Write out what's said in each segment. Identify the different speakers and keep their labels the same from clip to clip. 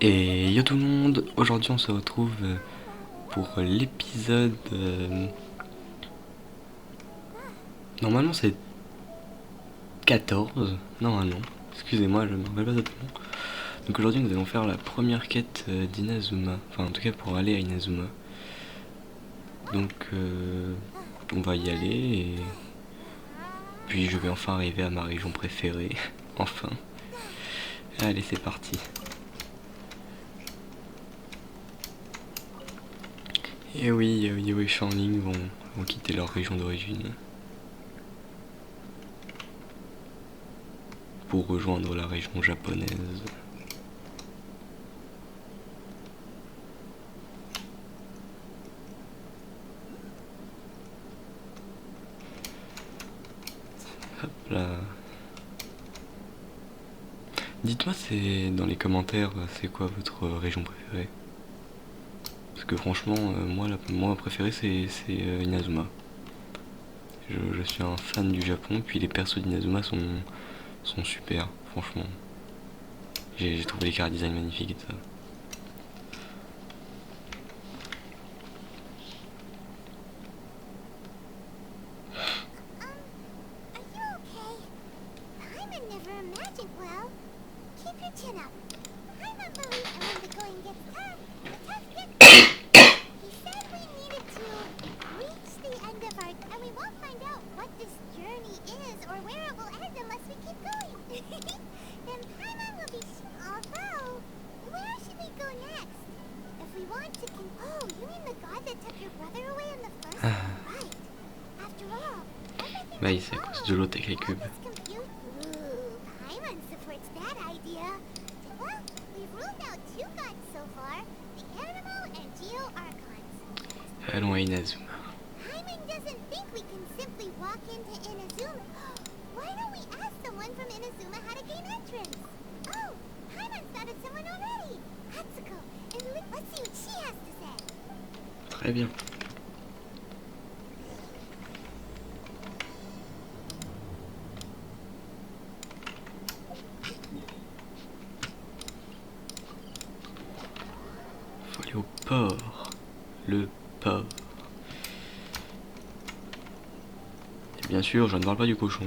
Speaker 1: Et yo tout le monde, aujourd'hui on se retrouve pour l'épisode... Normalement c'est 14, normalement, excusez-moi je me rappelle pas totalement. Donc aujourd'hui nous allons faire la première quête d'Inazuma, enfin en tout cas pour aller à Inazuma. Donc on va y aller et puis je vais enfin arriver à ma région préférée, enfin. Allez c'est parti. Et oui, Yo et Shanling vont quitter leur région d'origine pour rejoindre la région japonaise. Hop là. Dites-moi c'est dans les commentaires c'est quoi votre région préférée. Parce que franchement moi ma préférée c'est Inazuma. Je suis un fan du Japon, puis les persos d'Inazuma sont super, franchement. J'ai trouvé les chara design magnifiques et tout ça. Bah c'est à cause de l'autre avec les cubes. Allons à Inazuma. Très bien. Faut aller au port. Le port. Et bien sûr, je ne parle pas du cochon.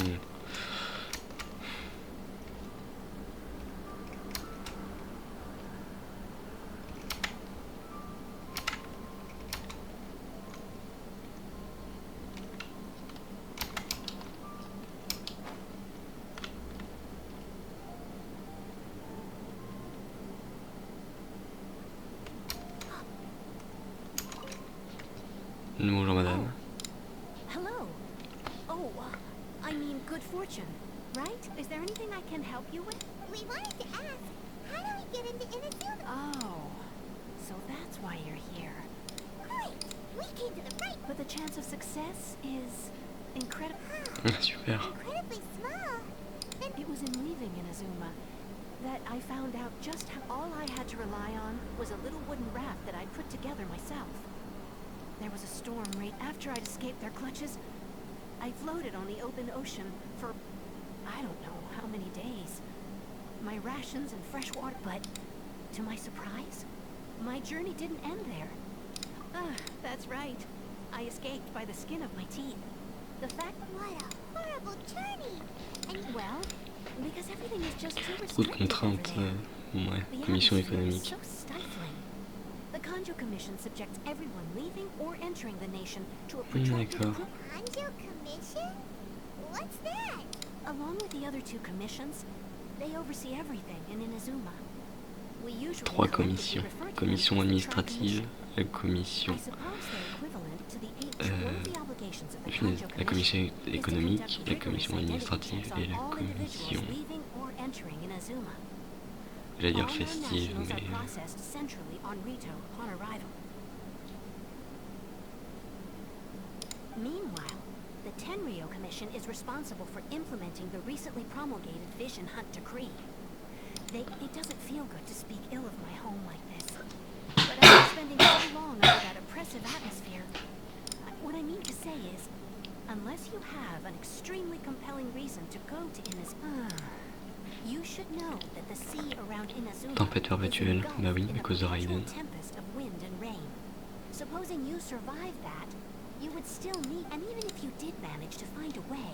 Speaker 1: Bonjour madame.
Speaker 2: Hello. Oh, I mean good fortune, right? Is there anything I can help you with?
Speaker 3: We wanted to ask, how do we get into Inazuma?
Speaker 2: Oh, so that's why you're here.
Speaker 3: Great, we came to the right.
Speaker 2: But the chance of success is incredible.
Speaker 1: Super.
Speaker 3: Incredibly small.
Speaker 2: It was in leaving Inazuma that I found out just how all I had to rely on was a little wooden raft that I'd put together myself. There was a storm right after I'd escaped their clutches. I floated on the open ocean for, I don't know how many days. My rations and fresh water, but to my surprise, my journey didn't end there. Ah, that's right. I escaped by the skin of my teeth. The fact...
Speaker 3: What a horrible journey!
Speaker 2: And well, because everything is just too
Speaker 1: Beaucoup de
Speaker 2: restricted over
Speaker 1: contraintes,
Speaker 2: there.
Speaker 1: ouais,
Speaker 2: The
Speaker 1: commission
Speaker 2: atmosphere is
Speaker 1: économique.
Speaker 2: so stifling. The Kanjo Commission subjects everyone leaving or entering the nation to a protracted
Speaker 1: D'accord.
Speaker 3: Kanjo Commission? What's that?
Speaker 2: Along with the other two commissions, they oversee everything in Inazuma. We usually
Speaker 1: Trois
Speaker 2: collectively
Speaker 1: commissions.
Speaker 2: refer to them
Speaker 1: Commission
Speaker 2: as the
Speaker 1: administrative, la
Speaker 2: I
Speaker 1: commission...
Speaker 2: suppose they're equivalent to the one of the obligations of the
Speaker 1: Finesse,
Speaker 2: Kanjo
Speaker 1: la commission
Speaker 2: Commission is to
Speaker 1: économique,
Speaker 2: conduct
Speaker 1: la
Speaker 2: rigorous
Speaker 1: commission
Speaker 2: identity
Speaker 1: administrative
Speaker 2: checks
Speaker 1: et
Speaker 2: on
Speaker 1: la
Speaker 2: all
Speaker 1: commission,
Speaker 2: individuals leaving or entering Inazuma.
Speaker 1: j'allais dire
Speaker 2: All
Speaker 1: festive,
Speaker 2: non-nationals
Speaker 1: mais...
Speaker 2: are processed centrally on Rito upon arrival. Meanwhile, the Tenryo Commission is responsible for implementing the recently promulgated Vision Hunt Decree. It doesn't feel good to speak ill of my home like this, but after spending so long under that oppressive atmosphere, what I mean to say is, unless you have an extremely compelling reason to go to Inazuma, you should know that the sea around around Inazuma
Speaker 1: Tempête
Speaker 2: is
Speaker 1: perpétuelle.
Speaker 2: engulfed
Speaker 1: Bah oui,
Speaker 2: in
Speaker 1: à
Speaker 2: a
Speaker 1: cause de
Speaker 2: perpetual
Speaker 1: Raiden.
Speaker 2: tempest of wind and rain. Supposing you survived that, you would still need, and even if you did manage to find a way,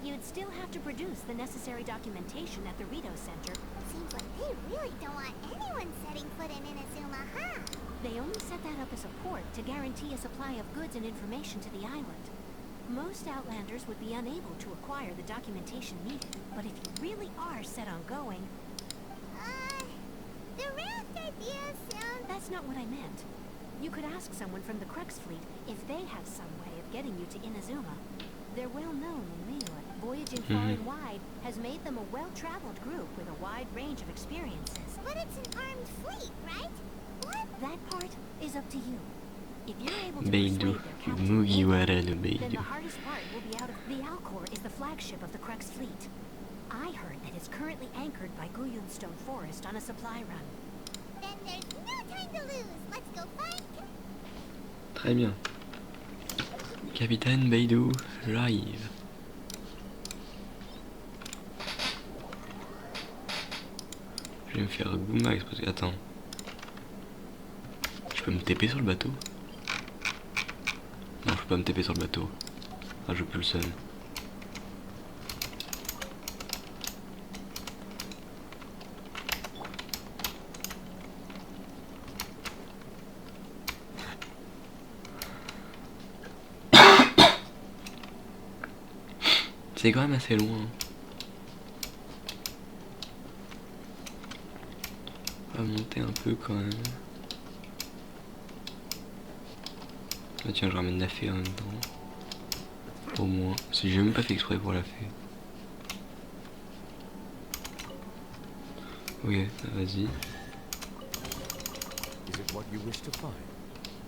Speaker 2: you'd still have to produce the necessary documentation at the Rito Center.
Speaker 3: Seems like they really don't want anyone setting foot in Inazuma, huh?
Speaker 2: They only set that up as a port to guarantee a supply of goods and information to the island. Most Outlanders would be unable to acquire the documentation needed, but if you really are set on going,
Speaker 3: The raft idea sounds...
Speaker 2: that's not what I meant. You could ask someone from the Crux fleet if they have some way of getting you to Inazuma. They're well known in Liyue. Voyaging far and wide has made them a well-traveled group with a wide range of experiences.
Speaker 3: But it's an armed fleet, right? What?
Speaker 2: That part is up to you. If you're able to
Speaker 1: Beidou.
Speaker 2: persuade their captain,
Speaker 1: Mugiwara de
Speaker 2: then
Speaker 1: Beidou.
Speaker 2: the hardest part will be out of... The Alcor is the flagship of the Crux fleet. I heard that it's currently anchored by Guyunstone Forest on a supply run.
Speaker 3: Then there's no time to lose. Let's go find...
Speaker 1: Très bien. Capitaine Beidou, j'arrive. Je vais me faire Goomax parce que... Attends. Je peux me TP sur le bateau? Non, je peux pas me TP sur le bateau. Ah, je peux le seum. C'est quand même assez loin. On va monter un peu quand même. Ah tiens, je ramène la fée en même temps. Au moins. Si j'ai même pas fait exprès pour la fée. Ok, vas-y.
Speaker 4: Is it what you wish to find?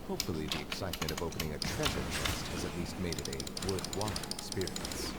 Speaker 4: Hopefully the excitement of opening a treasure chest has at least made it a worthwhile experience.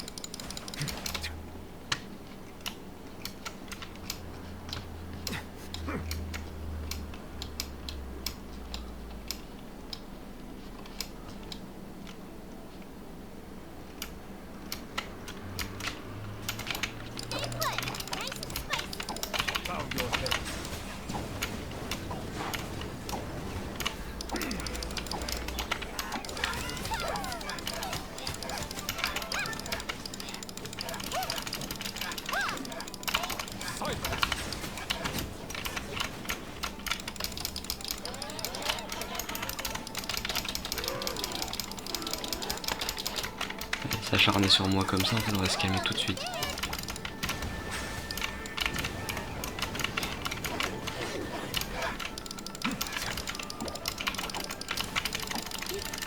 Speaker 1: S'acharner sur moi comme ça, en fait, on va se calmer tout de suite.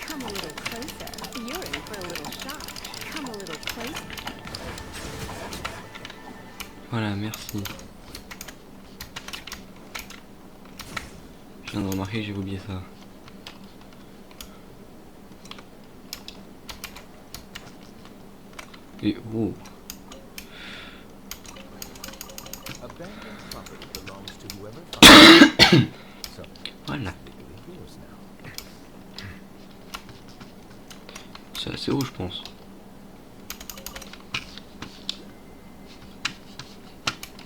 Speaker 2: Come a little closer. You're in for a little shock. Come a little closer.
Speaker 1: Voilà, merci. Je viens de remarquer que j'ai oublié ça. Et oh,
Speaker 4: Abandoned property belongs to whoever finds it. So,
Speaker 1: voilà.
Speaker 4: legally yours now.
Speaker 1: C'est assez haut, je pense.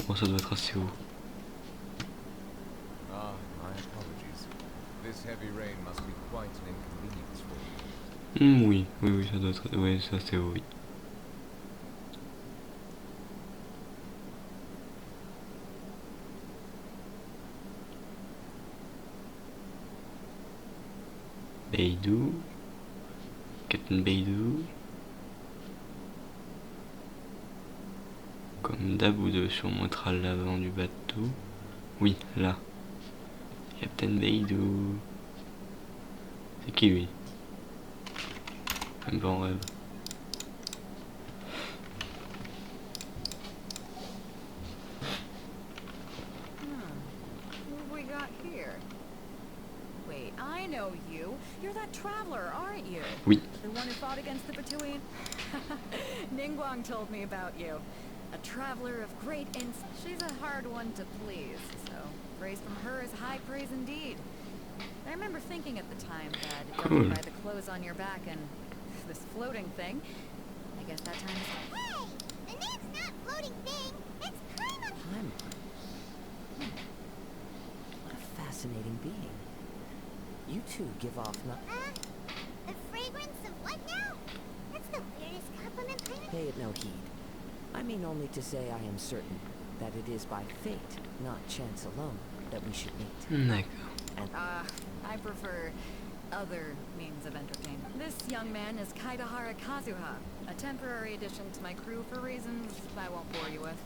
Speaker 1: Bon, ça doit être assez haut.
Speaker 4: Ah, my apologies. This heavy rain must be quite an inconvenience for you.
Speaker 1: Oui, oui, oui, ça doit être... Ouais, c'est assez haut, oui. Beidou. Captain Beidou. Comme d'hab, vous devez sûrement être à l'avant du bateau. Oui, là. Captain Beidou. C'est qui lui? Même pas en rêve.
Speaker 5: What have we got here? Wait, I know you. You're that traveler, aren't you?
Speaker 1: Oui.
Speaker 5: The one who fought against the Batuian? Ningguang told me about you. A traveler of great ins. She's a hard one to please, so praise from her is high praise indeed. I remember thinking at the time that,
Speaker 1: Cool.
Speaker 5: judging by the clothes on your back and this floating thing, I guess that time is...
Speaker 3: Hey! The name's not floating thing. It's Paimon.
Speaker 5: Time.
Speaker 6: fascinating being. You two give off not.
Speaker 3: The fragrance of what now? That's the weirdest compliment I
Speaker 6: Pay it no heed. I mean only to say I am certain that it is by fate, not chance alone, that we should meet.
Speaker 1: D'accord.
Speaker 6: And
Speaker 5: I prefer other means of entertainment. This young man is Kaidahara Kazuha, a temporary addition to my crew for reasons I won't bore you with.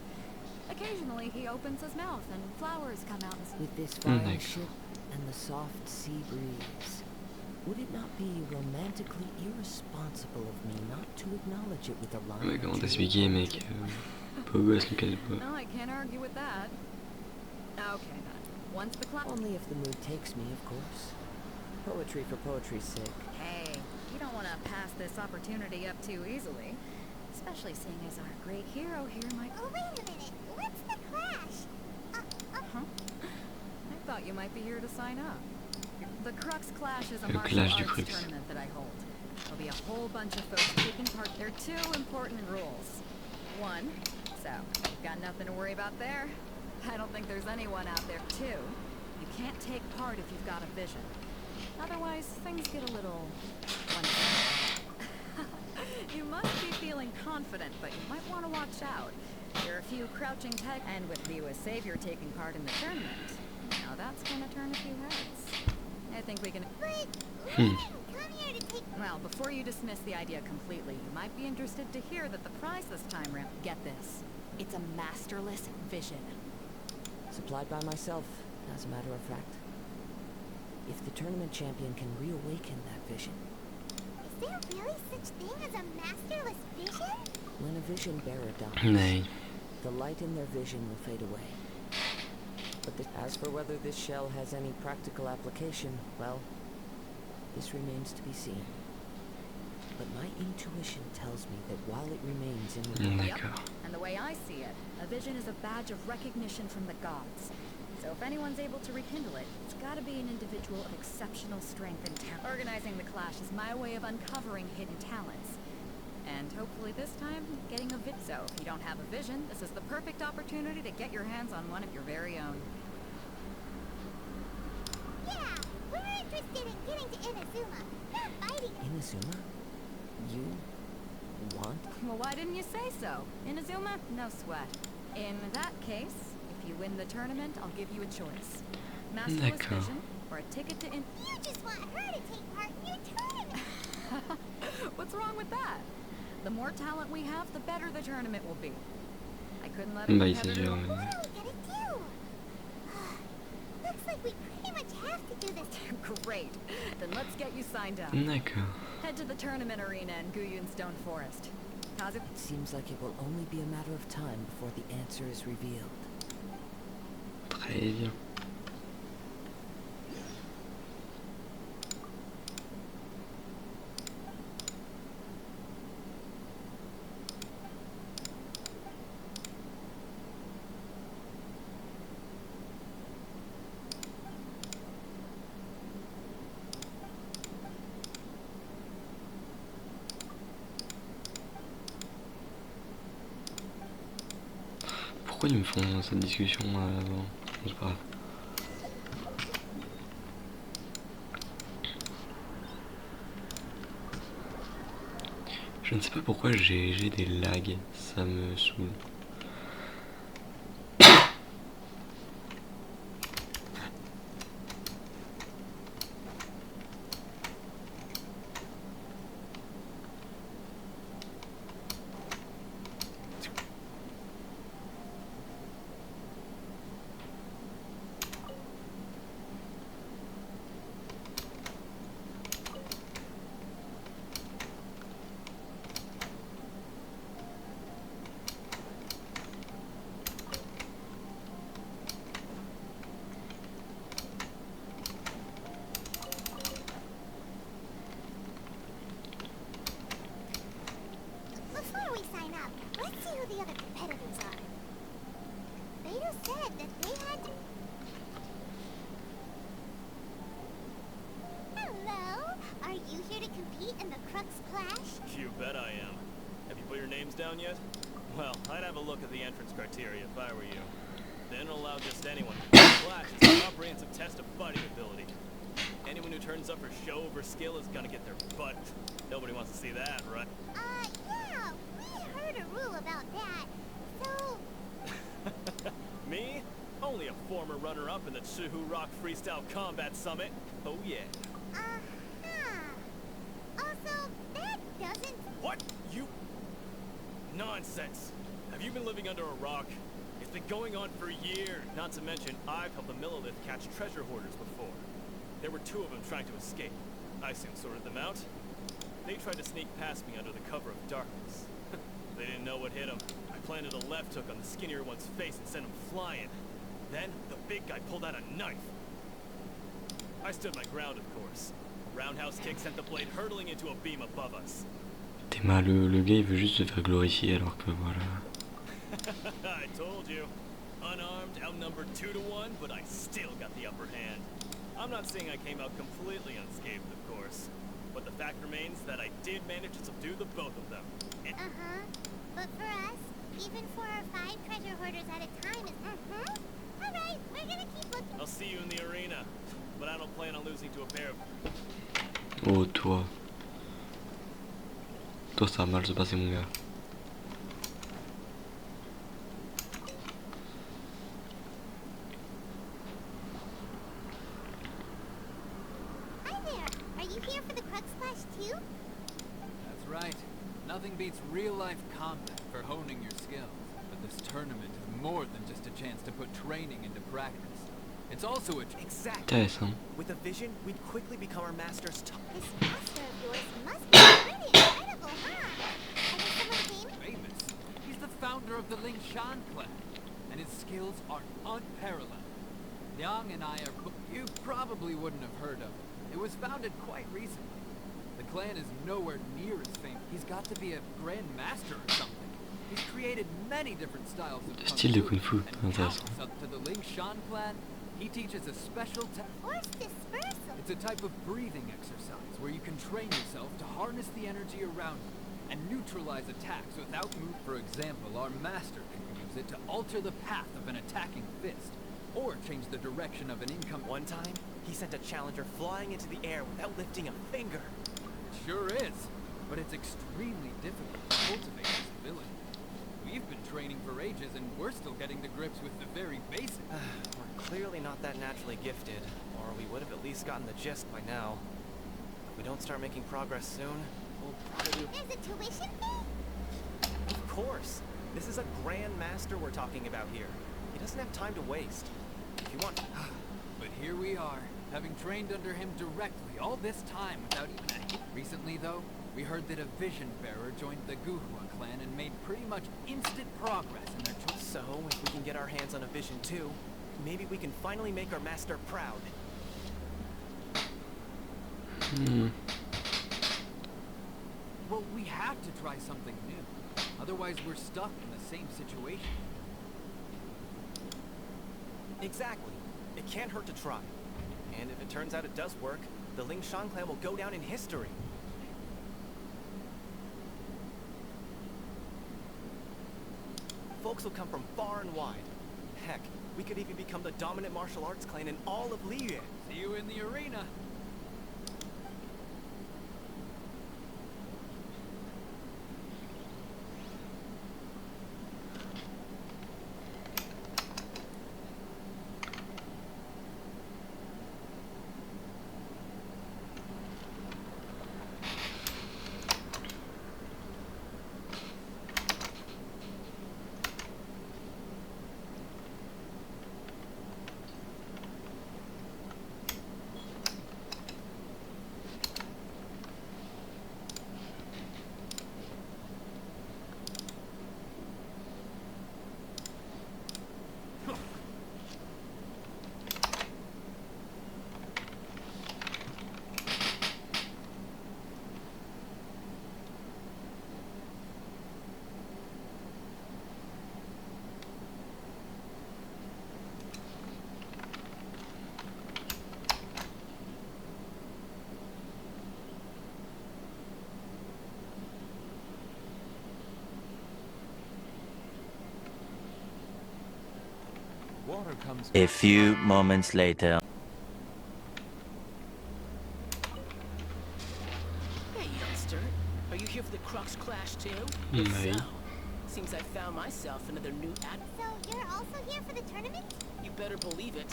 Speaker 5: Occasionally, he opens his mouth and flowers come out.
Speaker 6: with this fine
Speaker 1: D'accord.
Speaker 6: ship and the soft sea breeze, would it not be romantically irresponsible of me not to acknowledge it with a line?
Speaker 1: Ouais,
Speaker 6: or
Speaker 1: comment
Speaker 6: two?
Speaker 1: t'expliquer, mec? Beau gosse, Lucas Bois.
Speaker 5: No, I can't argue with that. Okay, then. Once the clock...
Speaker 6: Only if the mood takes me, of course. Poetry for poetry's sake.
Speaker 5: Hey, you don't want to pass this opportunity up too easily. Especially seeing as our great hero here might...
Speaker 3: Oh, wait a minute. What's the clash?
Speaker 5: Huh? I thought you might be here to sign up. The Crux Clash is a
Speaker 1: Le
Speaker 5: martial
Speaker 1: Clash du
Speaker 5: arts
Speaker 1: Crux.
Speaker 5: tournament that I hold. There'll be a whole bunch of folks taking part. There are 2 important rules. 1, so you've got nothing to worry about there. I don't think there's anyone out there. 2, you can't take part if you've got a vision. Otherwise, things get a little... You must be feeling confident, but you might want to watch out. There are a few crouching peg, and with you as savior taking part in the tournament. Now that's gonna turn a few heads. I think we can...
Speaker 3: But we didn't come here to take...
Speaker 5: Well, before you dismiss the idea completely, you might be interested to hear that the prize this time round... Get this. It's a masterless vision.
Speaker 6: Supplied by myself, as a matter of fact. If the tournament champion can reawaken that vision,
Speaker 3: Is there really such thing as a masterless vision?
Speaker 6: when a vision bearer dies,
Speaker 1: Nee.
Speaker 6: the light in their vision will fade away. But as for whether this shell has any practical application, well, this remains to be seen. But my intuition tells me that while it remains in the
Speaker 1: D'accord.
Speaker 5: And the way I see it, a vision is a badge of recognition from the gods. So if anyone's able to rekindle it, it's gotta be an individual of exceptional strength and talent. Organizing the clash is my way of uncovering hidden talents. And hopefully this time, getting a So if you don't have a vision, this is the perfect opportunity to get your hands on one of your very own.
Speaker 3: Yeah, we're interested in getting to Inazuma, not fighting it.
Speaker 6: Inazuma? You want?
Speaker 5: Well, why didn't you say so? Inazuma? No sweat. In that case, if you win the tournament, I'll give you a choice. Masterless
Speaker 1: D'accord.
Speaker 5: vision, or a ticket to
Speaker 3: You just want her to take part in your tournament.
Speaker 5: What's wrong with that? The more talent we have, the better the tournament will be. I couldn't let a
Speaker 1: Bah, il
Speaker 5: competitor...
Speaker 1: s'agit
Speaker 3: What are we gonna do? Looks like we pretty much have to do this.
Speaker 5: Great. Then let's get you signed up.
Speaker 1: D'accord.
Speaker 5: Head to the tournament arena in Guyun Stone Forest. Kazu...
Speaker 6: It seems like it will only be a matter of time before the answer is revealed.
Speaker 1: Très bien. Pourquoi ils me font cette discussion avant? Bon, c'est pas grave. Je ne sais pas pourquoi j'ai des lags, ça me saoule.
Speaker 3: Before we sign up, let's see who the other competitors are. Beto said that they had to... Hello? Are you here to compete in the Crux Clash?
Speaker 7: You bet I am. Have you put your names down yet? Well, I'd have a look at the entrance criteria if I were you. They don't allow just anyone. Clash is a comprehensive test of fighting for show over skill is gonna get their butt. Nobody wants to see that, right?
Speaker 3: Yeah, we heard a rule about that. So,
Speaker 7: Me? Only a former runner-up in the Chihu Rock Freestyle Combat Summit. Oh yeah.
Speaker 3: Also, that doesn't...
Speaker 7: What? You... Nonsense. Have you been living under a rock? It's been going on for years. Not to mention, I've helped the Millelith catch treasure hoarders before. There were 2 of them trying to escape. I soon sorted them out. They tried to sneak past me under the cover of darkness. They didn't know what hit them. I planted a left hook on the skinnier one's face and sent him flying. Then, the big guy pulled out a knife. I stood my ground, of course. A roundhouse kick sent the blade hurtling into a beam above us.
Speaker 1: T'es mal, le gars il veut juste se faire glorifier alors que voilà.
Speaker 7: I told you. Unarmed, outnumbered 2 to 1, but I still got the upper hand. I'm not saying I came out completely unscathed, of course. But the fact remains that I did manage to subdue the both of them.
Speaker 3: But for us, even 4 or 5 treasure hoarders at a time is... Alright, we're gonna keep looking.
Speaker 7: I'll see you in the arena, but I don't plan on losing to a pair of...
Speaker 1: Oh toi. Toi ça va mal se passer mon gars.
Speaker 3: Hi there. Are you here for the Crux Splash too?
Speaker 8: That's right. Nothing beats real-life combat for honing your skills. But this tournament is more than just a chance to put training into practice. It's also a...
Speaker 7: Exactly.
Speaker 1: Intéressant.
Speaker 7: With a vision, we'd quickly become our master's top.
Speaker 3: This master of yours must be pretty incredible, huh? I guess someone came?
Speaker 8: Famous. He's the founder of the Lingshan clan, and his skills are unparalleled. Yang and I are... You probably wouldn't have heard of it. It was founded quite recently. The clan is nowhere near as famous. He's got to be a grand master or something. He's created many different styles of
Speaker 1: Style de Kung Fu,
Speaker 8: and
Speaker 1: intéressant.
Speaker 8: countless up to the Lingshan clan. He teaches a special
Speaker 3: Force dispersal.
Speaker 8: It's a type of breathing exercise where you can train yourself to harness the energy around you and neutralize attacks without move. For example, our master can use it to alter the path of an attacking fist, or change the direction of an incoming.
Speaker 7: One time, he sent a challenger flying into the air without lifting a finger.
Speaker 8: It sure is, but it's extremely difficult to cultivate this ability. We've been training for ages and we're still getting to grips with the very basics.
Speaker 7: We're clearly not that naturally gifted, or we would have at least gotten the gist by now. If we don't start making progress soon, we'll probably...
Speaker 3: There's a tuition fee?
Speaker 7: Of course! This is a Grand Master we're talking about here. He doesn't have time to waste. If you want...
Speaker 8: But here we are, having trained under him directly all this time without even a hit. Recently, though, we heard that a Vision Bearer joined the Guhua clan and made pretty much instant progress in their choice.
Speaker 7: So, if we can get our hands on a Vision too, maybe we can finally make our master proud.
Speaker 8: Well, we have to try something new. Otherwise, we're stuck in the same situation.
Speaker 7: Exactly. It can't hurt to try. And if it turns out it does work, the Lingshan clan will go down in history. Folks will come from far and wide. Heck, we could even become the dominant martial arts clan in all of Liyue.
Speaker 8: See you in the arena.
Speaker 4: Water comes...
Speaker 9: A few moments later.
Speaker 1: Bah oui.
Speaker 9: Seems I found myself another new ad.
Speaker 3: So you're also here for the tournament?
Speaker 9: You better believe it.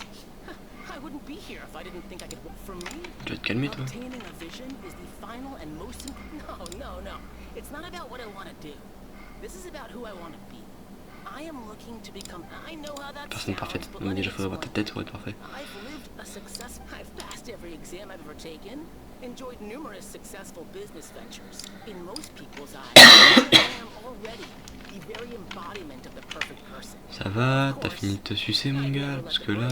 Speaker 9: I wouldn't be here if I didn't think I could. For me,
Speaker 1: Tu vas te calmer toi.
Speaker 9: obtaining a vision is the final and most important. No. It's not about what I want to do. This is about who I want to be. I am looking to become. I know how that
Speaker 1: Personne
Speaker 9: sounds,
Speaker 1: parfaite.
Speaker 9: but
Speaker 1: Mais
Speaker 9: let me
Speaker 1: déjà faudrait voir ta
Speaker 9: explain.
Speaker 1: tête pour être parfait.
Speaker 9: I've lived a success. I've passed every exam I've ever taken. Enjoyed numerous successful business ventures. In most people's eyes, I am already the very embodiment of the perfect person.
Speaker 1: Ça va, t'as fini de te sucer mon gars, parce que là...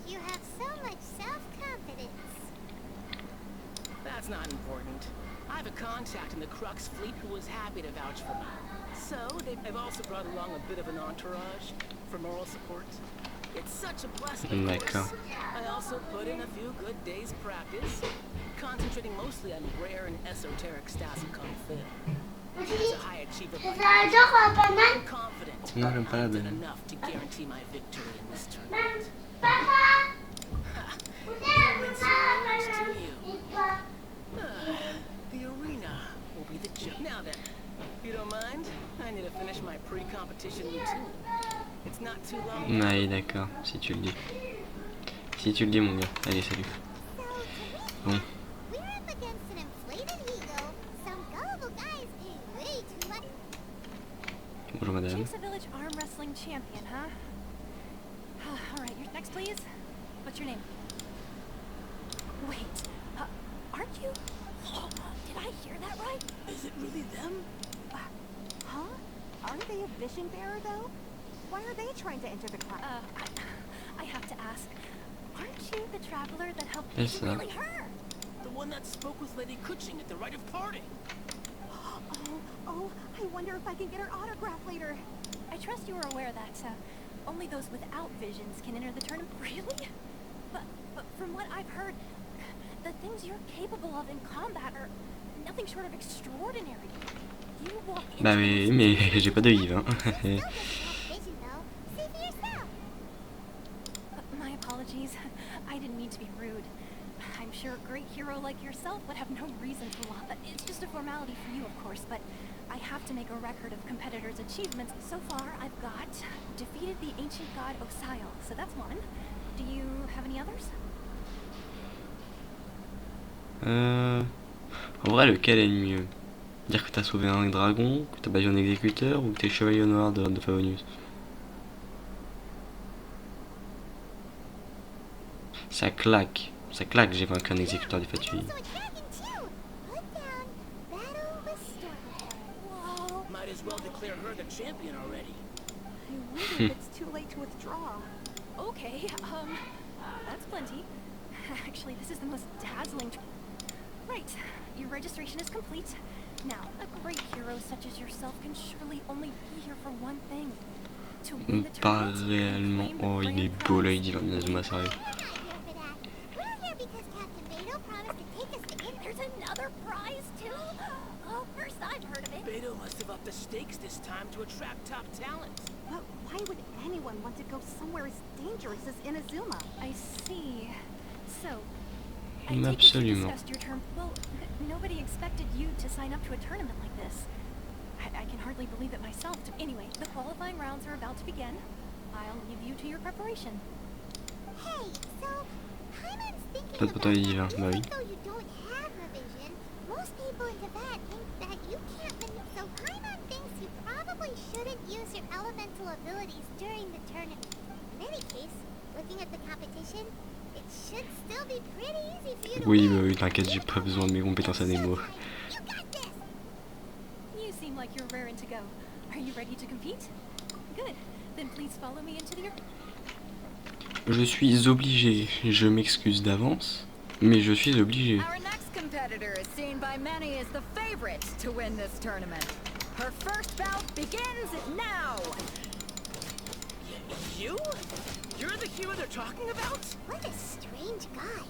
Speaker 3: You have so much self-confidence.
Speaker 9: That's not important. I have a contact in the Crux fleet who was happy to vouch for me. So, they've also brought along a bit of an entourage for moral support. It's such a blessing, of course. I also put in a few good days' practice, concentrating mostly on rare and esoteric styles of Kung Fu. As a high achiever, I'm confident
Speaker 1: Non, j'aime pas la
Speaker 9: I've done
Speaker 1: banane.
Speaker 9: enough to guarantee my victory in this tournament. Ha! Don't mince your words, do you? The arena will be the judge. Now then, if you don't mind, I need to finish my pre-competition routine. It's not too long.
Speaker 1: Ouais, d'accord, si tu le dis. Si tu le dis mon gars. Allez, salut.
Speaker 3: So, to
Speaker 1: Bon.
Speaker 3: recap, we're up against an inflated ego, some gullible guys paying way too much.
Speaker 1: Bonjour madame.
Speaker 2: Jake's a village arm wrestling champion, huh? All right, you're next, please. What's your name? Wait, aren't you? Did I hear that right?
Speaker 9: Is it really them?
Speaker 2: Huh? Aren't they a vision bearer, though? Why are they trying to enter the club? I have to ask. Aren't you the traveler that helped?
Speaker 1: Yes, sir.
Speaker 2: Really her?
Speaker 9: The one that spoke with Lady Kuching at the rite of parting.
Speaker 2: Oh, I wonder if I can get her autograph later. I trust you are aware that only those without visions can enter the tournament. Really? But from what I've heard, the things you're capable of in combat are nothing short of extraordinary. You walk into
Speaker 1: Bah oui, mais j'ai pas de Yves, hein.
Speaker 3: Still doesn't have vision, though. See for yourself.
Speaker 2: My apologies. I didn't mean to be rude. I'm sure a great hero like yourself would have no reason to lie. It's just a formality for you, of course, but I have to make a record of competitors' achievements. So far, I've got defeated the ancient god Osail, so that's one. Do you have any others?
Speaker 1: En vrai, lequel est le mieux? Dire que t'as sauvé un dragon, que t'as battu un exécuteur, ou que t'es chevalier noir de Favonius? Ça claque, j'ai vaincu un exécuteur du Fatui.
Speaker 3: Also a dragon, too. Put down battle with Stormfront.
Speaker 2: Whoa!
Speaker 9: Might as well declare her the champion already.
Speaker 2: I wonder if it's too late to withdraw. Okay, that's plenty. Actually, this is the most dazzling... Right, your registration is complete. Now, a great hero such as yourself can surely only be here for one thing. To win the
Speaker 1: Pas
Speaker 2: tournament
Speaker 1: réellement.
Speaker 2: and claim the
Speaker 1: Oh, il
Speaker 2: grand
Speaker 1: est beau là,
Speaker 2: prize.
Speaker 1: il dit Inazuma, sérieux.
Speaker 3: We're not here for that. We're here because Captain Beto promised to take us to
Speaker 2: There's another prize, too? Oh, first I've heard of it.
Speaker 9: Beto must have upped the stakes this time to attract top talent.
Speaker 10: But why would anyone want to go somewhere as dangerous as Inazuma?
Speaker 2: I see. So, I take it you
Speaker 1: Absolument.
Speaker 2: discussed your term. Well, nobody expected you to sign up to a tournament like this. I can hardly believe it myself. Anyway, the qualifying rounds are about to begin. I'll leave you to your preparation.
Speaker 3: Hey, so Paimon's thinking
Speaker 1: Peut-être pour toi,
Speaker 3: about
Speaker 1: Yves, hein.
Speaker 3: that
Speaker 1: Bah oui.
Speaker 3: even though you don't have a vision, most people in Tibet think that you can't so Paimon thinks you probably shouldn't use your elemental abilities during the tournament. In any case, looking at the competition, it should still be pretty easy for you to
Speaker 1: Oui,
Speaker 3: win.
Speaker 1: bah oui, t'inquiète, j'ai pas besoin de mes compétences à Nemo.
Speaker 3: You got this!
Speaker 2: You seem like you're raring to go. Are you ready to compete? Good. Then please follow me into the...
Speaker 1: Je suis obligé, je m'excuse d'avance, mais je suis obligé.
Speaker 5: Our next competitor is seen by many as the favorite to win this tournament. Her first bout begins now.
Speaker 9: You? You're the hero they're talking about?
Speaker 3: What a strange guy.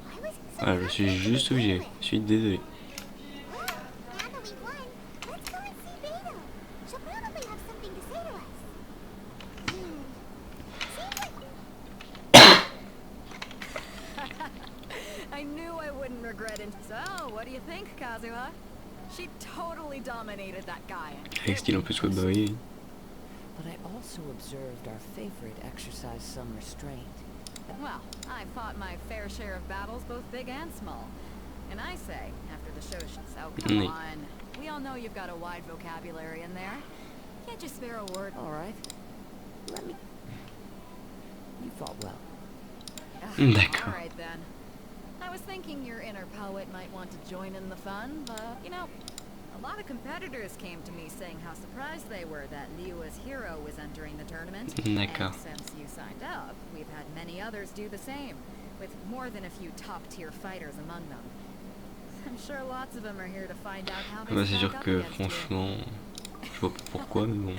Speaker 3: Why was he so
Speaker 1: Voilà, je suis juste obligé, je suis désolé.
Speaker 3: Well, now that we've won, let's go and see Beto. She'll probably have something to say to us. Seems like
Speaker 5: I knew I wouldn't regret it. So, what do you think, Kazuha? She totally dominated that guy.
Speaker 1: Avec style un peu soit bah oui.
Speaker 6: But I also observed our favorite exercise some restraint.
Speaker 5: Well, I fought my fair share of battles, both big and small. And I say, after the show, so come on. We all know you've got a wide vocabulary in there. Can't just spare a word.
Speaker 6: All right. Let me... You fought well.
Speaker 1: D'accord.
Speaker 5: All right then. I was thinking your inner poet might want to join in the fun, but, you know, a lot of competitors came to me saying how surprised they were that Liyue's hero was entering the tournament.
Speaker 1: D'accord.
Speaker 5: And since you signed up, we've had many others do the same, with more than a few top-tier fighters among them. I'm sure lots of them are here to find out how
Speaker 1: Ah bah
Speaker 5: they
Speaker 1: c'est sûr
Speaker 5: stack up
Speaker 1: que
Speaker 5: against you.
Speaker 1: franchement, je vois pas pourquoi mais bon.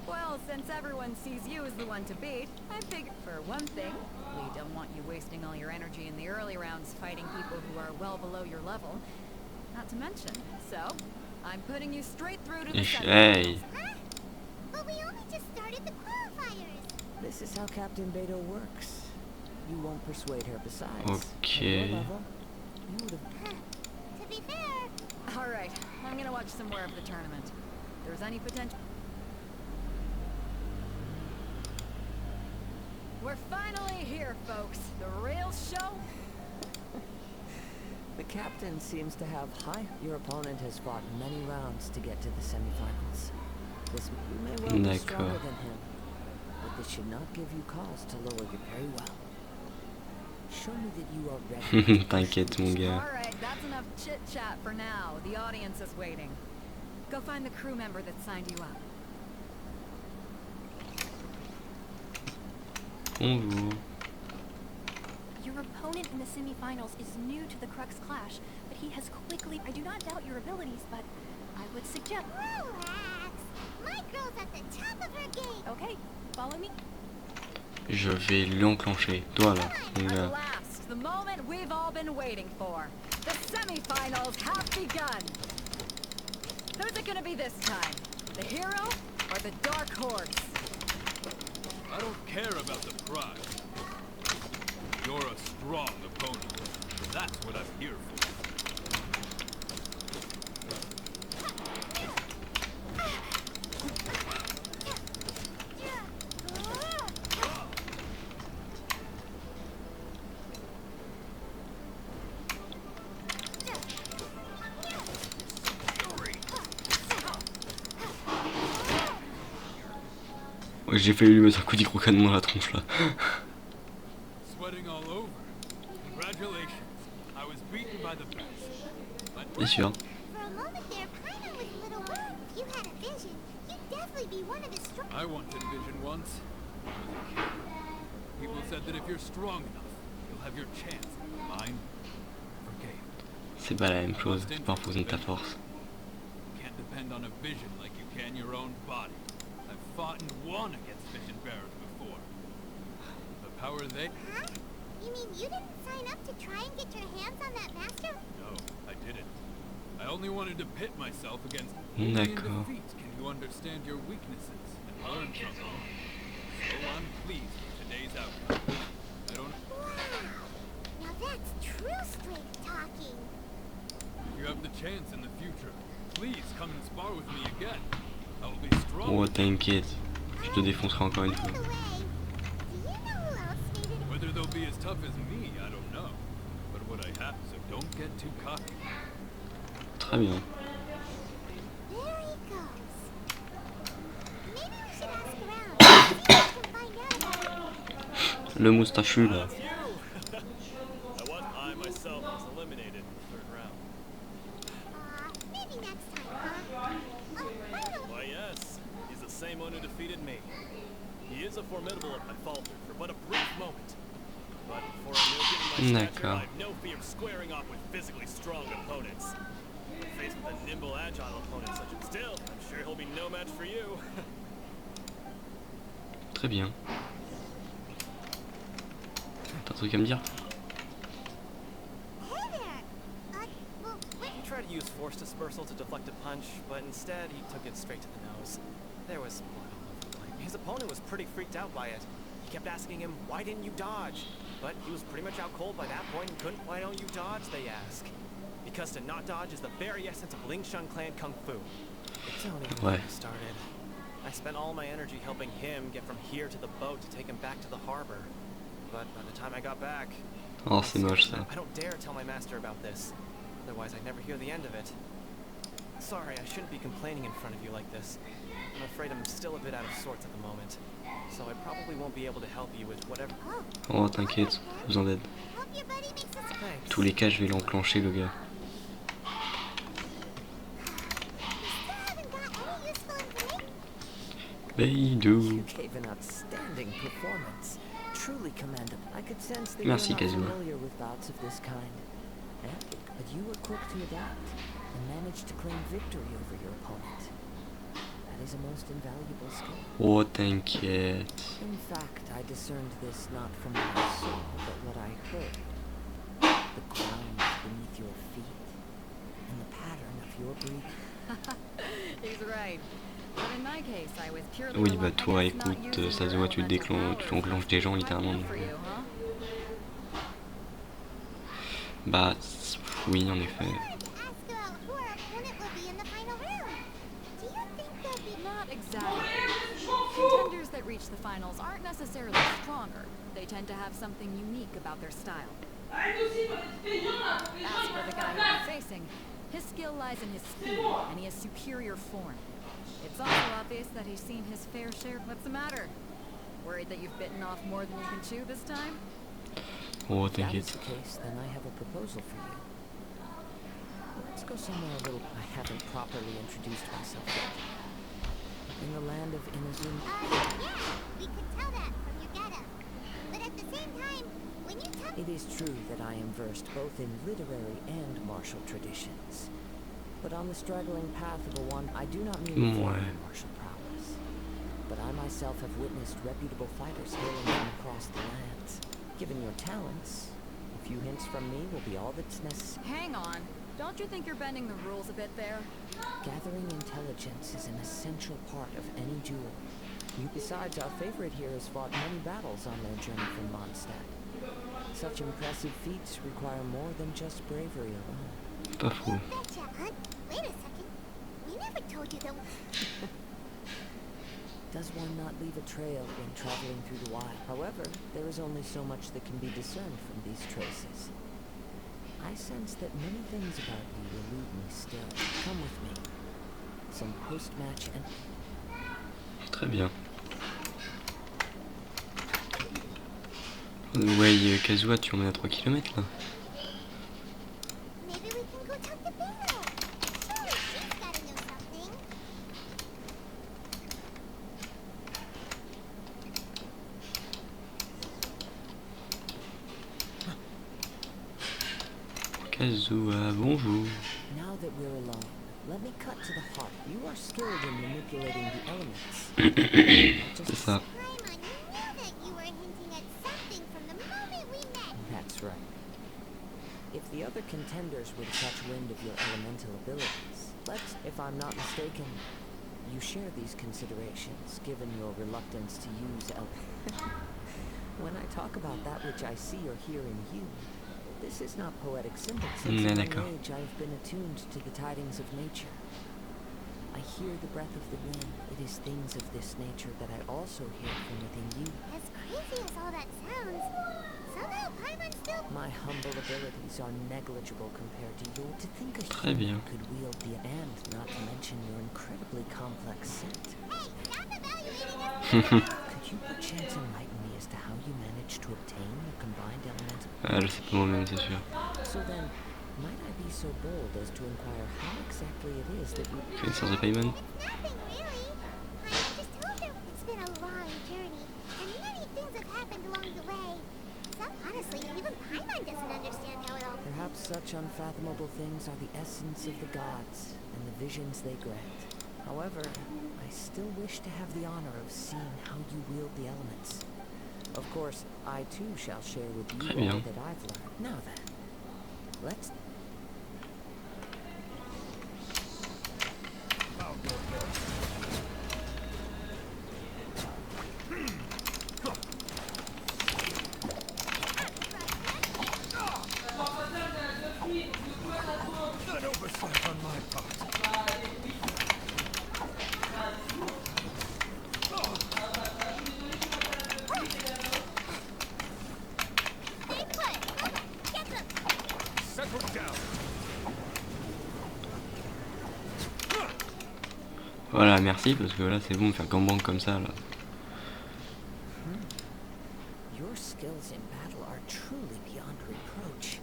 Speaker 5: Well, since everyone sees you as the one to beat, I figure, for one thing, we don't want you wasting all your energy in the early rounds fighting people who are well below your level. Not to mention, so, I'm putting you straight through to the
Speaker 1: Hey.
Speaker 3: Huh? But we only just started the qualifiers.
Speaker 6: This is how Captain Beto works. You won't persuade her besides.
Speaker 1: Okay.
Speaker 6: At your level, you would have...
Speaker 3: To be fair,
Speaker 5: Alright, I'm gonna watch some more of the tournament. If there's any potential... We're finally here, folks. The real show.
Speaker 6: The captain seems to have high... Your opponent has fought many rounds to get to the semifinals. This you may well be stronger
Speaker 1: D'accord.
Speaker 6: than him, but this should not give you cause to lower your very well. Show me that you are ready.
Speaker 1: T'inquiète mon gars.
Speaker 5: Alright, that's enough chit-chat for now. The audience is waiting. Go find the crew member that signed you up.
Speaker 1: Bonjour.
Speaker 10: Your opponent in the semifinals is new to the Crux Clash, but he has quickly... I do not doubt your abilities, but I would suggest...
Speaker 3: relax. My girl's at the top of her game.
Speaker 10: Okay, follow me.
Speaker 1: Je vais l'enclencher. Toi là, mon
Speaker 5: At
Speaker 1: gars.
Speaker 5: last, the moment we've all been waiting for. The semifinals have begun. Who's it gonna be this time? The hero or the dark horse?
Speaker 7: I don't care about the prize. You're a strong opponent. That's what I'm here for.
Speaker 1: Ouais, j'ai failli lui mettre un coup d'hydrocane dans la tronche là.
Speaker 7: Sweating all over. Congratulations. I was beaten by the best. But
Speaker 1: Bien sûr.
Speaker 3: For a moment there, Paimon was a little worried. If you had a vision, you'd definitely be one of the strong...
Speaker 7: I wanted vision once. When I was a kid. People said that if you're strong enough, you'll have your chance. Mine never came.
Speaker 1: C'est pas la même chose. C'est pas en fonction de ta force.
Speaker 7: You can't depend on a vision like you can your own body. I've fought and won against vision bearers before. The power they...
Speaker 3: Huh? You mean you didn't sign up to try and get your hands on that master?
Speaker 7: No, I didn't. I only wanted to pit myself against... Only in
Speaker 1: D'accord.
Speaker 7: defeat can you understand your weaknesses and learn from them. So I'm pleased with today's outcome. I don't...
Speaker 3: Wow. Now that's true strength talking.
Speaker 7: If you have the chance in the future, please come and spar with me again. I will be strong.
Speaker 1: Oh t'inquiète. Je te défoncerai encore une
Speaker 3: By
Speaker 1: fois.
Speaker 3: the way, do you know who else made it?
Speaker 7: Whether they'll be as tough as me, I don't know. But what I have, so don't get too cocky.
Speaker 1: Très bien.
Speaker 3: There he goes. Maybe we should ask around. See what we can find out.
Speaker 1: Le moustachu là.
Speaker 7: That's you! I myself was eliminated in the third round.
Speaker 3: Maybe next time, huh? Oh, by the way,
Speaker 7: Why yes, he's the same one who defeated me. He is a formidable if I falter for but a brief moment. But for a new my stature, I
Speaker 1: D'accord.
Speaker 7: have no fear of squaring off with physically strong opponents. Faced with a nimble, agile opponent such as still, I'm sure he'll be no match for you.
Speaker 1: Très bien. T'as un truc à me dire?
Speaker 3: hey there. Well, wait.
Speaker 11: He tried to use force dispersal to deflect a punch, but instead he took it straight to the nose. There was blood all over the place. His opponent was pretty freaked out by it. He kept asking him, why didn't you dodge? But he was pretty much out cold by that point and couldn't, why don't you dodge, they ask. Because to not dodge is the very essence of Lingshan clan kung fu. Don't even
Speaker 1: Ouais.
Speaker 11: get me started. I spent all my energy helping him get from here to the boat to take him back to the harbor. But by the time I got back,
Speaker 1: Oh, c'est moche ça.
Speaker 11: I don't dare tell my master about this. Otherwise, I'd never hear the end of it. Sorry, I shouldn't be complaining in front of you like this. I'm afraid I'm still a bit out of sorts at the moment. So I probably won't be able to help you with whatever.
Speaker 1: Oh, t'inquiète, pas besoin d'aide.
Speaker 3: Hope your buddy makes us
Speaker 11: Thanks.
Speaker 1: Tous les cas, je vais l'enclencher le gars.
Speaker 3: haven't got any useful information.
Speaker 1: Beidou.
Speaker 6: You gave an outstanding performance. Truly commendable. I could sense that
Speaker 1: Merci,
Speaker 6: you were not
Speaker 1: Kazuma.
Speaker 6: familiar with bouts of this kind. But you were quick to adapt and managed to claim victory over your opponent. That is a most invaluable skill.
Speaker 1: Oh, t'inquiète.
Speaker 6: In fact, I discerned this not from what I saw, but what I heard. The ground beneath your feet and the pattern of your breathing.
Speaker 5: He's right. But in my case, I was purely
Speaker 1: Oui, bah
Speaker 5: relying-
Speaker 1: toi,
Speaker 5: I guess not
Speaker 1: écoute,
Speaker 5: using
Speaker 1: ça se
Speaker 5: your
Speaker 1: voit, tu
Speaker 5: elemental
Speaker 1: enclenches des gens
Speaker 5: powers.
Speaker 1: littéralement.
Speaker 5: Might be for you, huh?
Speaker 1: Bah, oui, en effet.
Speaker 3: I wanted to ask about who our opponent will be in the final round. Do you think they'll be
Speaker 5: Not exactly. Contenders that reach the finals aren't necessarily stronger. They tend to have something unique about their style. As for the guy you're facing, his skill lies in his speed, and he has superior form. It's also obvious that he's seen his fair share. What's the matter? Worried that you've bitten off more than you can chew this time?
Speaker 1: Oh,
Speaker 6: If that is
Speaker 1: t'inquiète.
Speaker 6: the case, then I have a proposal for you. Let's go somewhere a little... I haven't properly introduced myself yet. In the land of Inazuma...
Speaker 3: yeah, we could tell that from your getup. But at the same time, when you tell
Speaker 6: It is true that I am versed both in literary and martial traditions. But on the straggling path of a one, I do not merely
Speaker 1: Ouais.
Speaker 6: follow martial prowess. But I myself have witnessed reputable fighters hailing from across the lands. Given your talents, a few hints from me will be all that's necessary.
Speaker 5: Hang on. Don't you think you're bending the rules a bit there?
Speaker 6: Gathering intelligence is an essential part of any duel. Besides, our favorite here has fought many battles on their journey from Mondstadt. Such impressive feats require more than just bravery alone.
Speaker 1: Pas faux.
Speaker 3: betcha, Hunt. Wait a second. We never told you that.
Speaker 6: Does one not leave a trail when traveling through the wild? However, there is only so much that can be discerned from these traces. I sense that many things about you elude me still. Come with me. Some post-match and...
Speaker 1: Très bien. Ouais, Kazuha, tu emmènes à 3 km là.
Speaker 3: Maybe we can go talk to Bella. Surely she's gotta know something.
Speaker 1: Kazuha, bonjour.
Speaker 6: Now that we're alone, let me cut to the heart. You are skilled in manipulating the elements.
Speaker 1: C'est ça.
Speaker 3: Paimon, you knew that you were hinting at something from the moment we met.
Speaker 6: That's right. If the other contenders were to catch wind of your elemental abilities, if I'm not mistaken, you share these considerations, given your reluctance to use When I talk about that which I see or hear in you, this is not poetic symbol. Since a young
Speaker 1: D'accord.
Speaker 6: age, I have been attuned to the tidings of nature. I hear the breath of the wind. It is things of this nature that I also hear from within you.
Speaker 3: As crazy as all that sounds, somehow Paimon still.
Speaker 6: My humble abilities are negligible compared to yours. To think a
Speaker 1: Très bien.
Speaker 6: human could wield the and not to mention your incredibly complex scent.
Speaker 3: Hey, stop evaluating us.
Speaker 6: Could you perchance enlighten me as to how you managed to obtain the combined elemental?
Speaker 1: Ah, je sais pas moi-même, c'est sûr.
Speaker 6: So then, might I be so bold as to inquire how exactly it is that you...
Speaker 1: Connaissance de Paimon.
Speaker 3: It's nothing really. I just told her it's been a long journey, and many things have happened along the way. Honestly, even Paimon doesn't understand how it all.
Speaker 6: Perhaps such unfathomable things are the essence of the gods and the visions they grant. However, I still wish to have the honor of seeing how you wield the elements. Of course, I too shall share with you
Speaker 1: Très bien.
Speaker 6: all that I've learned. Now then, let's...
Speaker 1: Voilà, merci, parce que là c'est bon de faire gangbang comme ça là.
Speaker 6: Your skills in battle are truly beyond reproach.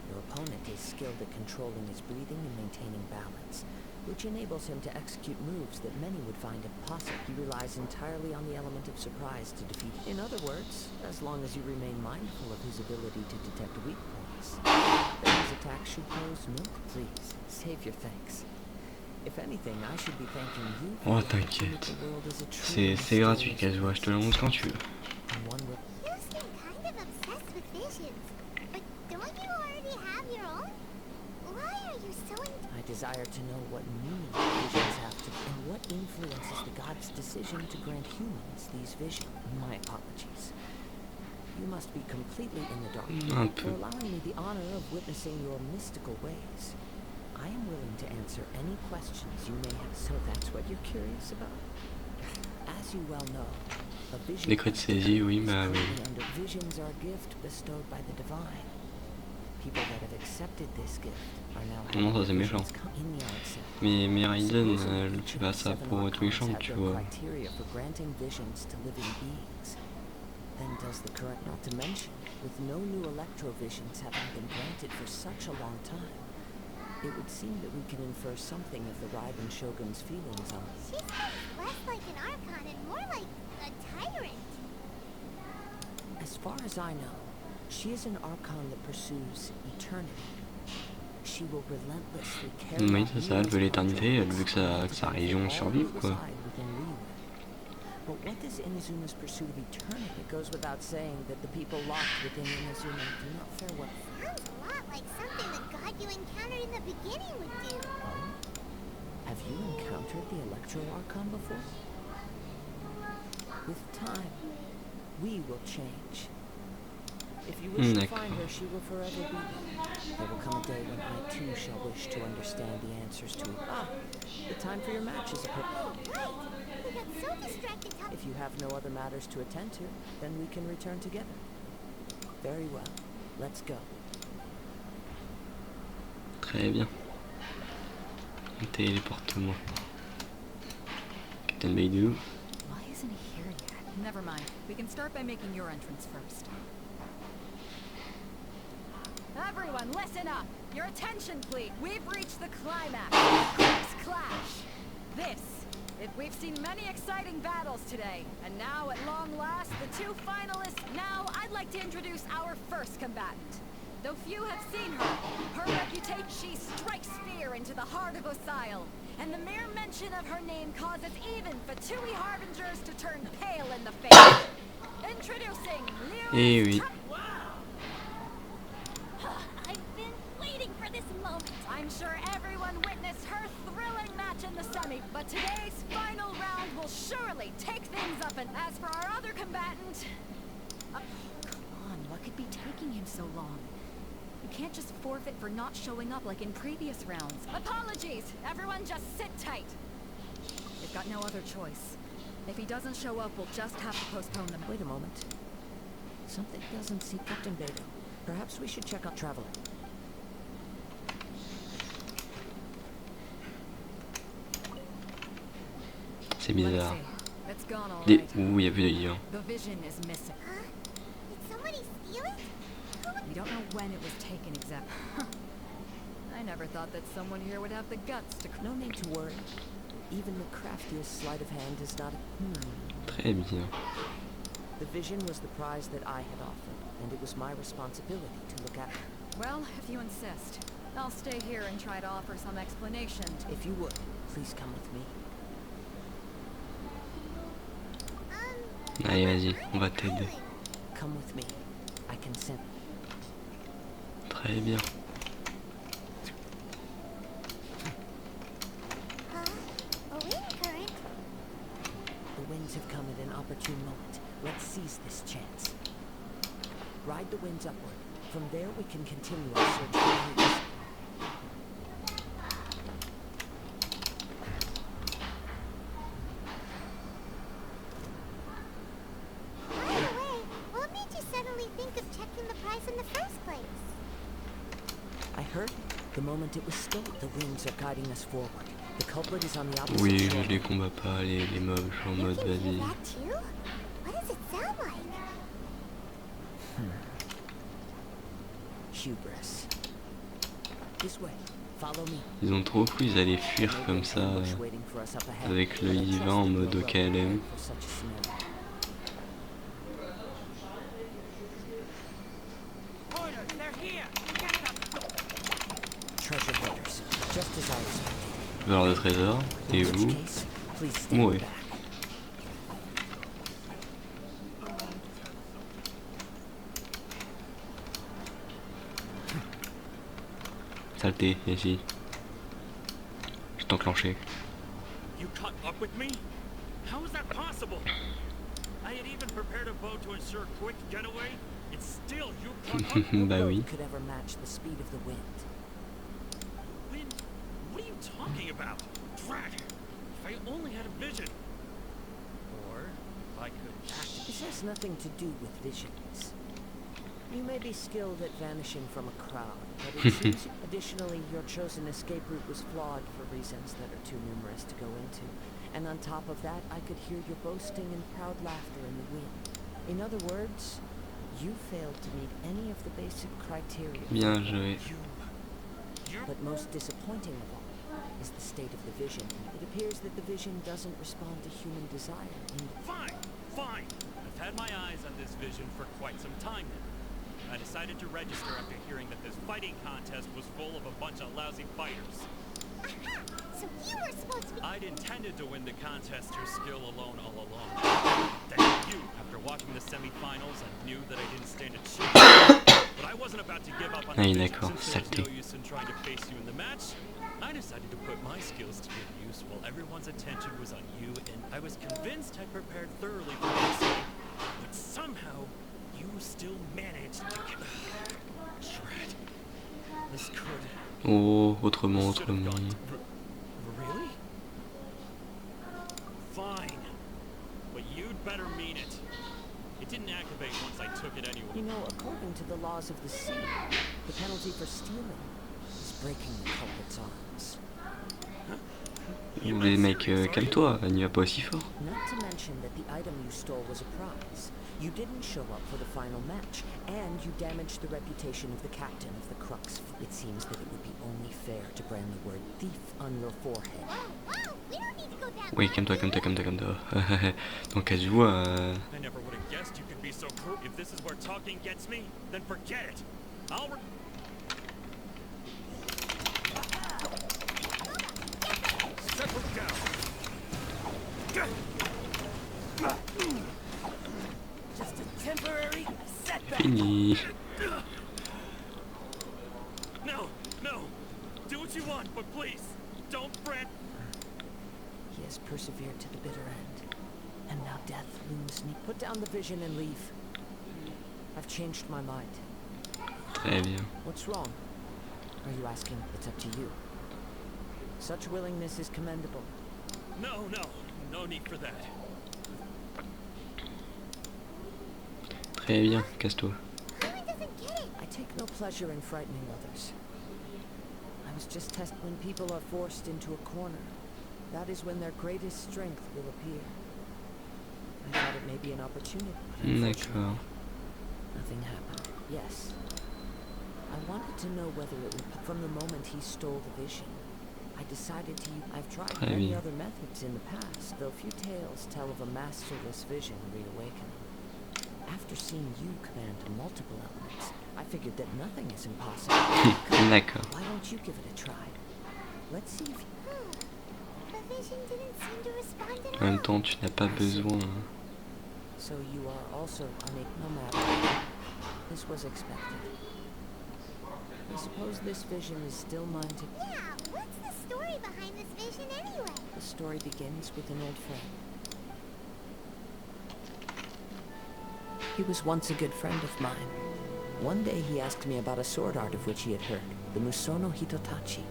Speaker 6: Your opponent is skilled at controlling his breathing and maintaining balance, which enables him to execute moves that many would find impossible. He relies entirely on the element of surprise to defeat. In other words, as long as you remain mindful of his ability to detect weak points, then his attack should pose no... Please, save your thanks. If anything, I should be thanking you for
Speaker 1: Oh
Speaker 6: the
Speaker 1: t'inquiète,
Speaker 6: world is a true
Speaker 1: c'est gratuit Kazuha, je te le montre quand tu veux.
Speaker 6: and one with
Speaker 3: You seem kind of obsessed with visions. But don't you already have your own? Why are you so
Speaker 6: I desire to know what meaning visions have to, and what influences the god's decision to grant humans these visions. My apologies. You must be completely in the dark
Speaker 1: Un
Speaker 6: for
Speaker 1: peu.
Speaker 6: allowing me the honor of witnessing your mystical ways. I am willing to answer any questions you may have. So that's what you're curious about? As you well know, a vision
Speaker 1: Décret de saisie, oui,
Speaker 6: is
Speaker 1: bah oui.
Speaker 6: currently under visions are a gift bestowed by the divine. People that have accepted this gift are now
Speaker 1: Non, ça, c'est
Speaker 6: having
Speaker 1: méchant.
Speaker 6: visions come in the outset.
Speaker 1: Mais Raiden,
Speaker 6: Supposedly,
Speaker 1: elle
Speaker 6: each
Speaker 1: fait
Speaker 6: of
Speaker 1: pas
Speaker 6: the
Speaker 1: ça
Speaker 6: seven
Speaker 1: pour tous les
Speaker 6: archons
Speaker 1: champs,
Speaker 6: have
Speaker 1: tu
Speaker 6: their
Speaker 1: vois.
Speaker 6: criteria for granting visions to living beings. Then does the current, not to mention, with no new electrovisions having been granted for such a long time, it would seem that we can infer something of the Raiden Shogun's feelings on.
Speaker 3: She sounds less like an Archon and more like a tyrant.
Speaker 6: As far as I know, she is an Archon that pursues eternity. She will relentlessly carry
Speaker 1: Oui,
Speaker 6: out
Speaker 1: c'est ça, elle veut
Speaker 6: numerous
Speaker 1: l'éternité, elle veut que
Speaker 6: projects
Speaker 1: sa région
Speaker 6: all
Speaker 1: survive quoi.
Speaker 6: reside within Liyue. But what does Inazuma's pursuit of eternity? It goes without saying that the people locked within Inazuma do not fare well.
Speaker 3: Sounds a lot like something the god you encountered in the beginning would do.
Speaker 6: Have you encountered the Electro Archon before? With time, we will change. If you wish to find her, she will forever be there. There will come a day when I too shall wish to understand the answers to it. Ah, the time for your match is approaching.
Speaker 3: Right! We got so distracted talking.
Speaker 6: If you have no other matters to attend to, then we can return together. Very well. Let's go.
Speaker 1: Très bien. Téléportement. Captain Beidou.
Speaker 5: Why isn't he here yet? Never mind. We can start by making your entrance first. Everyone, listen up! Your attention, please! We've reached the climax of the Crux Clash! We've seen many exciting battles today, and now, at long last, the two finalists. Now, I'd like to introduce our first combatant. Though few have seen her, her reputation, she strikes fear into the heart of Osail, and the mere mention of her name causes even Fatui Harbingers to turn pale in the face. Introducing
Speaker 1: Eh
Speaker 5: Lewis
Speaker 1: oui.
Speaker 10: I've been waiting for this moment.
Speaker 5: I'm sure everyone witnessed her thrilling match in the semi, but today's final round will surely take things up. And as for our other combatant... come on, what could be taking him so long? You can't just forfeit for not showing up like in previous rounds. Apologies! Everyone just sit tight. We've got no other choice. If he doesn't show up, we'll just have to postpone them.
Speaker 6: Wait a moment. Something doesn't seem Captain Beidou. Perhaps we should check out Traveler.
Speaker 1: C'est
Speaker 5: Let's
Speaker 1: bizarre.
Speaker 5: see. It's gone all
Speaker 1: Des...
Speaker 5: right.
Speaker 1: Ouh, il y a plus de liens.
Speaker 5: The vision is missing.
Speaker 3: Huh? Did somebody steal it?
Speaker 5: We don't know when it was taken exactly. I never thought that someone here would have the guts to...
Speaker 6: No need to worry. Even the craftiest sleight of hand is not...
Speaker 1: Très bien.
Speaker 6: The vision was the prize that I had offered, and it was my responsibility to look after.
Speaker 5: Well, if you insist. I'll stay here and try to offer some explanation.
Speaker 6: If you would, please come with me.
Speaker 1: Allez, vas-y, on va t'aider.
Speaker 6: Come with me. I consent.
Speaker 1: Très bien.
Speaker 3: Huh? A wind current?
Speaker 6: The winds have come at an opportune moment. Let's seize this chance. Ride the winds upward. From there we can continue our search for clues.
Speaker 3: By the way, what made you suddenly think of checking the price in the first place?
Speaker 6: I heard the moment it was still. The winds are guiding us forward. The culprit is on the opposite
Speaker 1: Oui,
Speaker 6: shore.
Speaker 1: je les combats pas, les mobs, je suis en mode
Speaker 3: You can hear
Speaker 1: vas-y.
Speaker 3: that too? What does it sound like?
Speaker 6: Hubris. This way. Follow me.
Speaker 1: Ils ont trop cru, ils allaient fuir comme ça, avec le I-20 en mode KLM.
Speaker 6: Treasure hoarders, just as I expected.
Speaker 1: Vers de trésor, et
Speaker 6: In which
Speaker 1: vous
Speaker 6: case, please stand
Speaker 1: mourrez.
Speaker 6: back.
Speaker 1: Saleté, ici. Je t'ai enclenché.
Speaker 7: You caught up with me? How is that possible? I had even prepared a boat to ensure a quick getaway, and still you caught up?
Speaker 6: No
Speaker 1: Bah
Speaker 6: boat
Speaker 1: oui.
Speaker 6: could ever match the speed of the wind.
Speaker 7: Wind? What are you talking about? Drat! If I only had a vision. Or if I could act.
Speaker 6: This has nothing to do with visions. You may be skilled at vanishing from a crowd, but it seems additionally your chosen escape route was flawed for reasons that are too numerous to go into. And on top of that, I could hear your boasting and proud laughter in the wind. In other words, you failed to meet any of the basic criteria.
Speaker 1: Bien joué.
Speaker 6: But most disappointing of all is the state of the vision. It appears that the vision doesn't respond to human desire. And
Speaker 7: Fine, fine. I've had my eyes on this vision for quite some time now. I decided to register after hearing that this fighting contest was full of a bunch of lousy fighters.
Speaker 3: Aha! So you were supposed to be.
Speaker 7: I'd intended to win the contest through skill alone all along. Then you, after watching the semifinals, and knew that I didn't stand a chance. But I wasn't about to give up on
Speaker 1: Ah,
Speaker 7: the
Speaker 1: il est
Speaker 7: vision
Speaker 1: d'accord,
Speaker 7: since there was no
Speaker 1: saleté.
Speaker 7: use in trying to face you in the match. I decided to put my skills to good use while everyone's attention was on you, and I was convinced I prepared thoroughly for this. But somehow, you still managed to get... Drat. This could...
Speaker 1: Oh, autrement,
Speaker 7: should have
Speaker 1: autrement.
Speaker 7: gone... Really? Fine. But you'd better mean it. It didn't activate once I took it anyway.
Speaker 6: you know, according to the laws of the sea, the penalty for stealing is breaking the culprit's arms.
Speaker 1: Les mecs, calme-toi, n'y va pas aussi fort.
Speaker 6: Not to mention that the item you stole was a prize. You didn't show up for the final match, and you damaged the reputation of the captain of the Crux. It seems that it would be only fair to brand the word thief on your forehead.
Speaker 3: Whoa, we don't need to go that
Speaker 1: Oui,
Speaker 3: far,
Speaker 1: calme-toi,
Speaker 3: do we?
Speaker 1: calme-toi, calme-toi, calme-toi. Donc Kazuha,
Speaker 7: I never would have guessed you could be so cruel. If this is where talking gets me, then forget it. I'll... Settle down.
Speaker 9: Just a temporary setback.
Speaker 1: fini.
Speaker 7: No, no. Do what you want, but please, don't fret.
Speaker 6: He has persevered to the bitter end, and now death looms near. Put down the vision and leave. I've changed my mind.
Speaker 1: Très bien.
Speaker 6: What's wrong? Are you asking? It's up to you. Such willingness is commendable.
Speaker 7: No, no. No need for that.
Speaker 1: Très bien, casse-toi.
Speaker 3: Harlan doesn't get it.
Speaker 6: I take no pleasure in frightening others. I was just testing when people are forced into a corner. That is when their greatest strength will appear. I thought it may be an opportunity. but unfortunately,
Speaker 1: D'accord.
Speaker 6: nothing happened. Yes. I wanted to know whether it would... From the moment he stole the vision, I decided to use... I've tried
Speaker 1: Très
Speaker 6: many
Speaker 1: bien.
Speaker 6: other methods in the past, though few tales tell of a masterless vision reawakening. After seeing you command multiple elements, I figured that nothing is impossible. Come on,
Speaker 1: D'accord.
Speaker 6: why don't you give it a try? Let's see if you...
Speaker 3: The vision didn't seem to respond at
Speaker 1: En
Speaker 3: all.
Speaker 1: même temps, tu n'as pas besoin.
Speaker 6: So you are also no matter. This was expected. I suppose this vision is still mine to...
Speaker 3: Yeah, what's the story behind this vision anyway?
Speaker 6: The story begins with an old friend. He was once a good friend of mine. One day he asked me about a sword art of which he had heard, the Musono Hitotachi.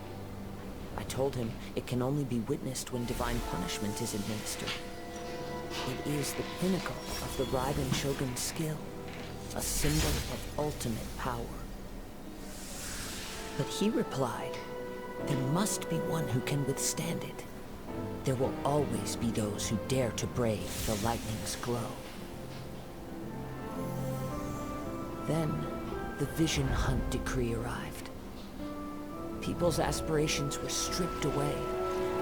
Speaker 6: I told him it can only be witnessed when divine punishment is administered. It is the pinnacle of the Raiden Shogun's skill, a symbol of ultimate power. But he replied, there must be one who can withstand it. There will always be those who dare to brave the lightning's glow. Then, the Vision Hunt decree arrived. People's aspirations were stripped away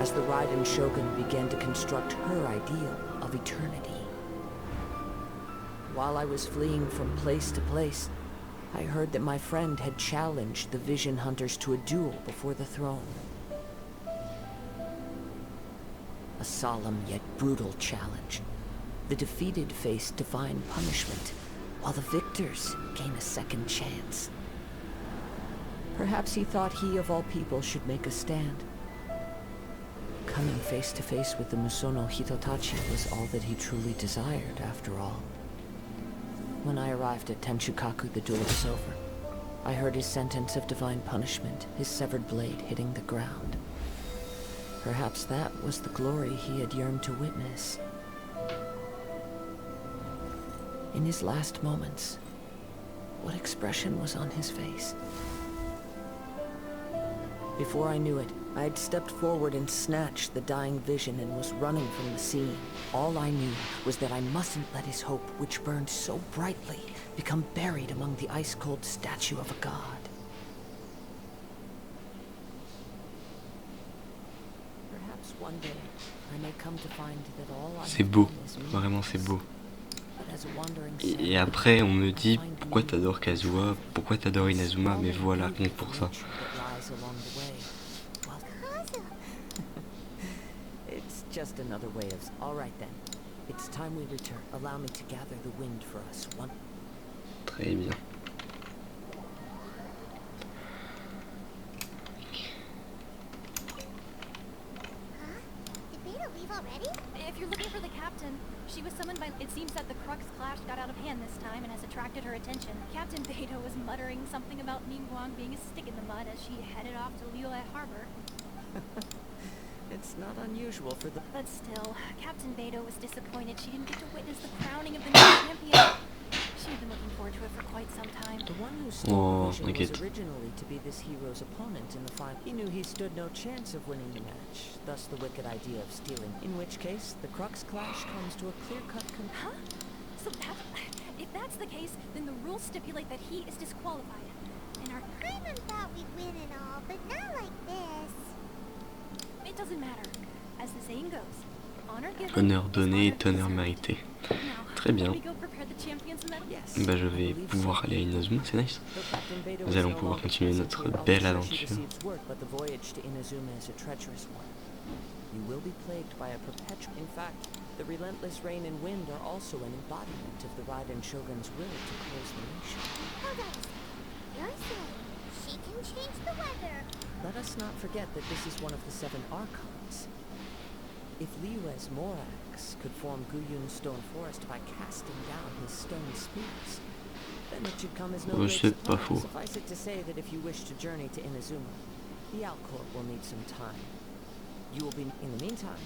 Speaker 6: as the Raiden Shogun began to construct her ideal of eternity. While I was fleeing from place to place, I heard that my friend had challenged the Vision Hunters to a duel before the throne. A solemn yet brutal challenge. The defeated face divine punishment, while the victors gain a second chance. Perhaps he thought he of all people should make a stand. Coming face to face with the Musono Hitotachi was all that he truly desired, after all. When I arrived at Tenshukaku, the duel was over. I heard his sentence of divine punishment, his severed blade hitting the ground. Perhaps that was the glory he had yearned to witness. In his last moments, what expression was on his face? Before I knew it, I had stepped forward and snatched the dying vision and was running from the scene. All I knew was that I mustn't let his hope, which burned so brightly, become buried among the ice-cold statue of a god. Perhaps one day, I may come to find that all I
Speaker 1: C'est beau, vraiment c'est beau. Et après on me dit pourquoi t'adores Kazuha, pourquoi t'adores Inazuma, mais voilà, rien que pour ça.
Speaker 6: It's just another way of... All right then. It's time we return. Allow me to gather the wind for us one.
Speaker 1: Très bien.
Speaker 3: Did Beidou leave already?
Speaker 10: If you're looking for the captain, she was summoned by... It seems that the Crux Clash got out of hand this time and has attracted her attention. Captain Beidou was muttering something about Ningguang being a stick in the mud as she headed off to Liyue Harbor.
Speaker 6: It's not unusual for the...
Speaker 10: But still, Captain Beidou was disappointed she didn't get to witness the crowning of the new champion. She had been looking forward to it for quite some time.
Speaker 6: The one who stole the vision was originally to be this hero's opponent in the final. He knew he stood no chance of winning the match, thus the wicked idea of stealing. In which case, the Crux Clash comes to a clear-cut
Speaker 10: Huh? So if that's the case, then the rules stipulate that he is disqualified. And our...
Speaker 3: Paimon thought we'd win and all, but not like this.
Speaker 10: It doesn't matter. As the saying goes, honor given,
Speaker 1: Honneur donné, honneur mérité. Très bien. Bah je vais pouvoir aller à Inazuma, c'est nice. Nous allons pouvoir continuer notre belle aventure.
Speaker 6: You will be plagued by a perpetual... In fact, the relentless rain and wind are also an embodiment of the Raiden Shogun's will to close the nation.
Speaker 3: Hold on a second. You're saying she can change the weather?
Speaker 6: Let us not forget that this is one of the 7 Archons. If Liyue's Morax could form Guyun's stone forest by casting down his stone spears, then it should come as no great surprise. Suffice it to say that if you wish to journey to Inazuma, the Outcourt will need some time. You will be... In the meantime,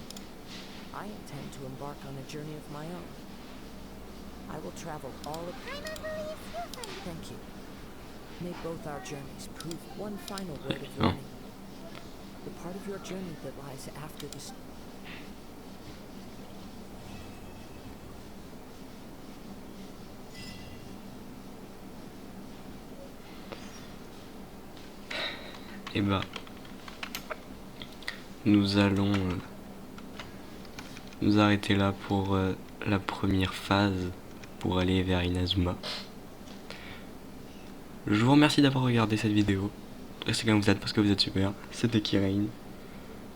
Speaker 6: I intend to embark on a journey of my own. I will travel all of... Thank you. May both our journeys prove one final word of warning. The part of your journey that lies after this...
Speaker 1: Et bah, nous allons nous arrêter là pour la première phase pour aller vers Inazuma. Je vous remercie d'avoir regardé cette vidéo. Restez comme vous êtes parce que vous êtes super. C'était Kirin.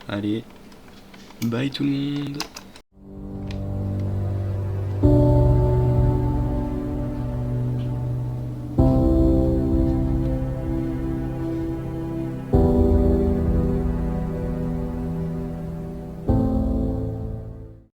Speaker 1: Allez, bye tout le monde.